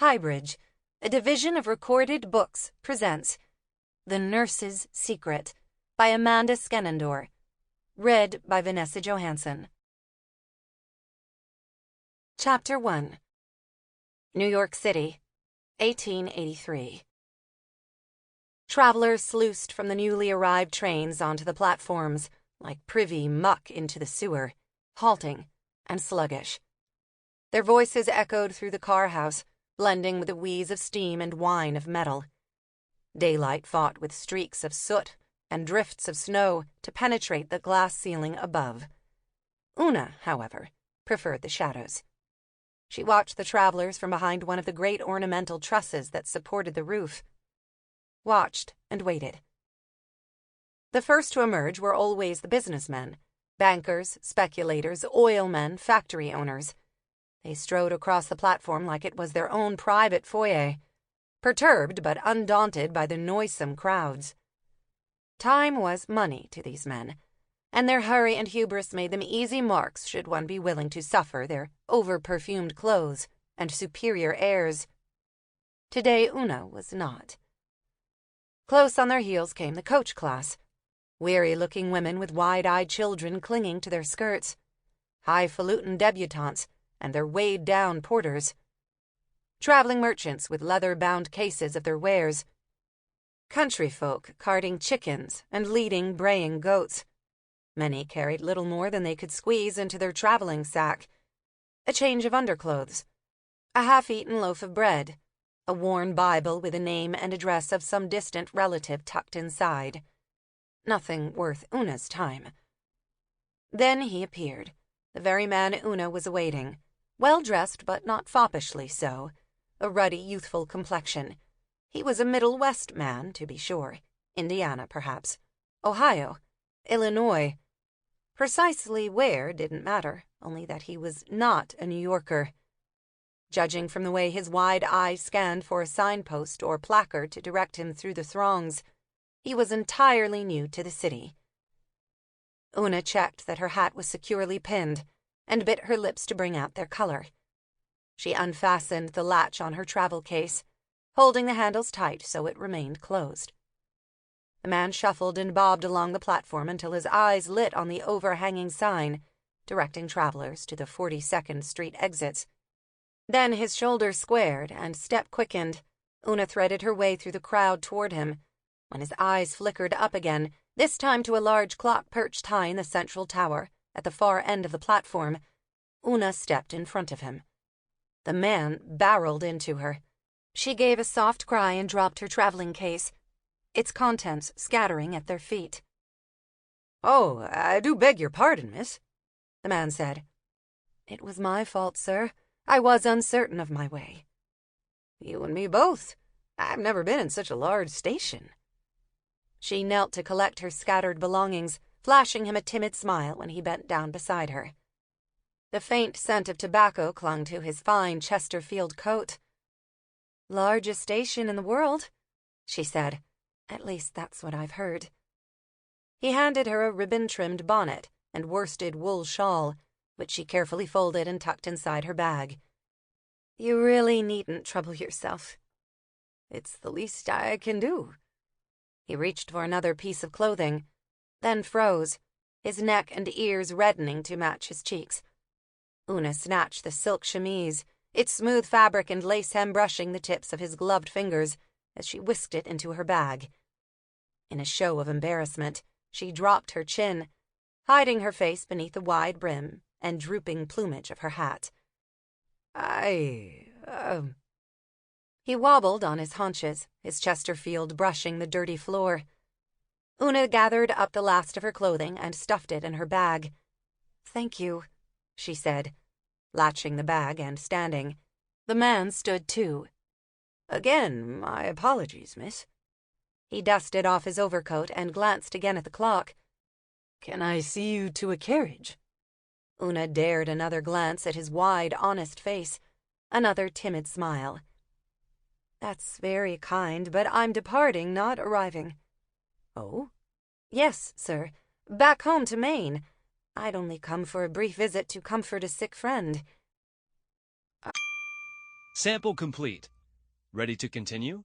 Highbridge, a division of Recorded Books, presents The Nurse's Secret by Amanda Skenandore. Read by Vanessa Johansson. Chapter 1. New York City, 1883. Travelers sluiced from the newly arrived trains onto the platforms, like privy muck into the sewer, halting and sluggish. Their voices echoed through the car house, blending with the wheeze of steam and whine of metal. Daylight fought with streaks of soot and drifts of snow to penetrate the glass ceiling above. Una, however, preferred the shadows. She watched the travelers from behind one of the great ornamental trusses that supported the roof. Watched and waited. The first to emerge were always the businessmen, bankers, speculators, oilmen, factory owners. They strode across the platform like it was their own private foyer, perturbed but undaunted by the noisome crowds. Time was money to these men, and their hurry and hubris made them easy marks should one be willing to suffer their over-perfumed clothes and superior airs. Today Una was not. Close on their heels came the coach class, weary-looking women with wide-eyed children clinging to their skirts, highfalutin debutantes and their weighed-down porters, traveling merchants with leather-bound cases of their wares, country folk carting chickens and leading braying goats. Many carried little more than they could squeeze into their traveling sack: a change of underclothes, a half-eaten loaf of bread, a worn Bible with the name and address of some distant relative tucked inside. Nothing worth Una's time. Then he appeared, the very man Una was awaiting, well-dressed but not foppishly so, a ruddy, youthful complexion. He was a Middle West man, to be sure. Indiana, perhaps. Ohio. Illinois. Precisely where didn't matter, only that he was not a New Yorker. Judging from the way his wide eyes scanned for a signpost or placard to direct him through the throngs, he was entirely new to the city. Una checked that her hat was securely pinned, and bit her lips to bring out their color. She unfastened the latch on her travel case, holding the handles tight so it remained closed. The man shuffled and bobbed along the platform until his eyes lit on the overhanging sign, directing travelers to the 42nd Street exits. Then his shoulders squared and step quickened. Una threaded her way through the crowd toward him. When his eyes flickered up again, this time to a large clock perched high in the central tower, at the far end of the platform, Una stepped in front of him. The man barreled into her. She gave a soft cry and dropped her traveling case, its contents scattering at their feet. "Oh, I do beg your pardon, miss," the man said. "It was my fault, sir. I was uncertain of my way." "You and me both. I've never been in such a large station." She knelt to collect her scattered belongings, flashing him a timid smile when he bent down beside her. The faint scent of tobacco clung to his fine Chesterfield coat. "Largest station in the world," she said. "At least that's what I've heard." He handed her a ribbon-trimmed bonnet and worsted wool shawl, which she carefully folded and tucked inside her bag. "You really needn't trouble yourself." "It's the least I can do." He reached for another piece of clothing, then froze, his neck and ears reddening to match his cheeks. Una snatched the silk chemise, its smooth fabric and lace hem brushing the tips of his gloved fingers, as she whisked it into her bag. In a show of embarrassment, she dropped her chin, hiding her face beneath the wide brim and drooping plumage of her hat. He wobbled on his haunches, his Chesterfield brushing the dirty floor. Una gathered up the last of her clothing and stuffed it in her bag. "Thank you," she said, latching the bag and standing. The man stood too. "Again, my apologies, miss." He dusted off his overcoat and glanced again at the clock. "Can I see you to a carriage?" Una dared another glance at his wide, honest face, another timid smile. "That's very kind, but I'm departing, not arriving." "Oh?" "Yes, sir. Back home to Maine. I'd only come for a brief visit to comfort a sick friend." Sample complete. Ready to continue?